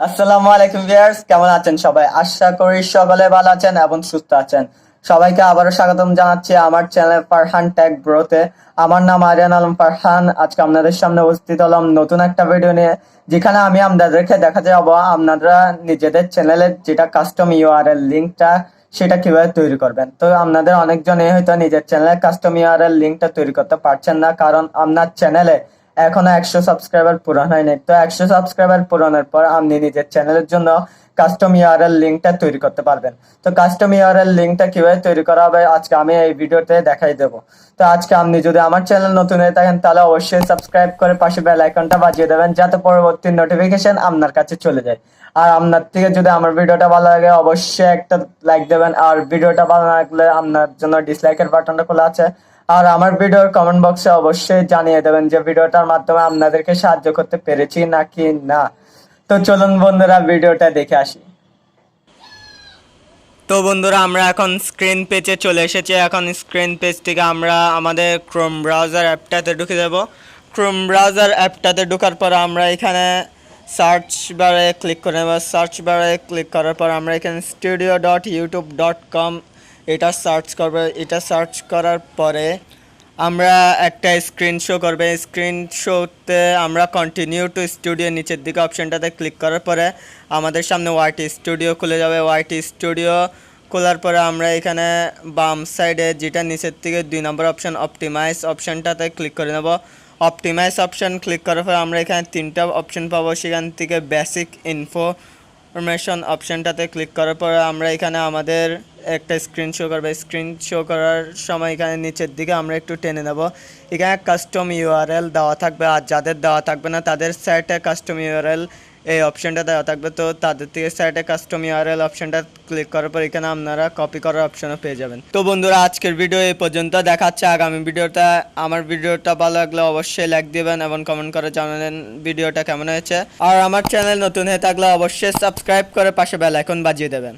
আসসালামু আলাইকুম ভিউয়ার্স, কেমন আছেন সবাই? আশা করি সকলে ভালো আছেন এবং সুস্থ আছেন। সবাইকে আবারও স্বাগতম জানাচ্ছি আমার চ্যানেল ফারহান টেক ব্রোতে। আমার নাম আরিয়ান আলম ফারহান। আজকে আপনাদের সামনে উপস্থিত হলাম নতুন একটা ভিডিও নিয়ে, যেখানে আমি আপনাদেরকে দেখাতে যাবো আপনারা নিজেদের চ্যানেলের যেটা কাস্টম ইউআরএল লিঙ্কটা সেটা কিভাবে তৈরি করবেন। তো আপনাদের অনেকজনই হয়তো নিজের চ্যানেলের কাস্টম ইউআরএল লিঙ্কটা তৈরি করতে পারছেন না, কারণ আপনার চ্যানেলে এখনো 100 সাবস্ক্রাইবার পূরণ হয়নি। তো 100 সাবস্ক্রাইবার পূরণের পর আপনি নিজের চ্যানেলের জন্য কাস্টম ইউআরএল লিঙ্কটা তৈরি করতে পারবেন। তো কাস্টম ইউআরএল লিঙ্কটা কিভাবে তৈরি করা হবে আজকে আমি এই ভিডিওতে দেখাই দেবো। তো আজকে আপনি যদি আমার চ্যানেল নতুন হয়ে থাকেন তাহলে অবশ্যই সাবস্ক্রাইব করে পাশে বেল আইকনটা বাজিয়ে দেবেন, যাতে পরবর্তী নোটিফিকেশন আপনার কাছে চলে যায়। আর আপনার থেকে যদি আমার ভিডিওটা ভালো লাগে অবশ্যই একটা লাইক দেবেন, আর ভিডিওটা ভালো না লাগলে আপনার জন্য ডিসলাইকের বাটনটা খোলা আছে। আর আমার ভিডিওর কমেন্ট বক্সে অবশ্যই জানিয়ে দেবেন যে ভিডিওটার মাধ্যমে আপনাদেরকে সাহায্য করতে পেরেছি নাকি না। তো চলুন বন্ধুরা ভিডিওটা দেখে আসি। তো বন্ধুরা আমরা এখন স্ক্রিন পেজে চলে এসেছি। এখন স্ক্রিন পেজ থেকে আমরা আমাদের ক্রোম ব্রাউজার অ্যাপটাতে ঢুকে যাব। ক্রোম ব্রাউজার অ্যাপটাতে ঢোকার পর আমরা এখানে সার্চ বারে ক্লিক করে নেব। সার্চ বারে ক্লিক করার পর আমরা এখানে studio.youtube.com এটা সার্চ করব। এটা সার্চ করার পরে আমরা একটা স্ক্রিন শো করবে। স্ক্রিন শোতে আমরা কন্টিনিউ টু স্টুডিও নিচের দিকে অপশনটাতে ক্লিক করার পরে আমাদের সামনে ওয়াইটি স্টুডিও খুলে যাবে। ওয়াইটি স্টুডিও খোলার পরে আমরা এখানে বাম সাইডে যেটা নিচের থেকে 2 নম্বর অপশন অপটিমাইজ অপশনটাতে ক্লিক করে নেব। অপটিমাইজ অপশন ক্লিক করার পর আমরা এখানে 3টা অপশন পাবো। সেখান থেকে বেসিক ইনফরমেশন অপশনটাতে ক্লিক করার পর আমরা এখানে আমাদের একটা স্ক্রিন শো করবে। স্ক্রিন শো করার সময় এখানে নিচের দিকে আমরা একটু টেনে নেব। এখানে কাস্টম ইউআরএল দেওয়া থাকবে, আর যাদের দেওয়া থাকবে না তাদের সাইটে কাস্টম ইউআরএল এই অপশনটা দেওয়া থাকবে। তো তাদের থেকে সাইটে কাস্টম ইউআরএল অপশনটা ক্লিক করার পর এখানে আপনারা কপি করার অপশনও পেয়ে যাবেন। তো বন্ধুরা আজকের ভিডিও এই পর্যন্ত, দেখাচ্ছে আগামী ভিডিওটা। আমার ভিডিওটা ভালো লাগলে অবশ্যই লাইক দিবেন এবং কমেন্ট করে জানাবেন ভিডিওটা কেমন হয়েছে। আর আমার চ্যানেল নতুন হয়ে থাকলে অবশ্যই সাবস্ক্রাইব করে পাশে বেল আইকন বাজিয়ে দেবেন।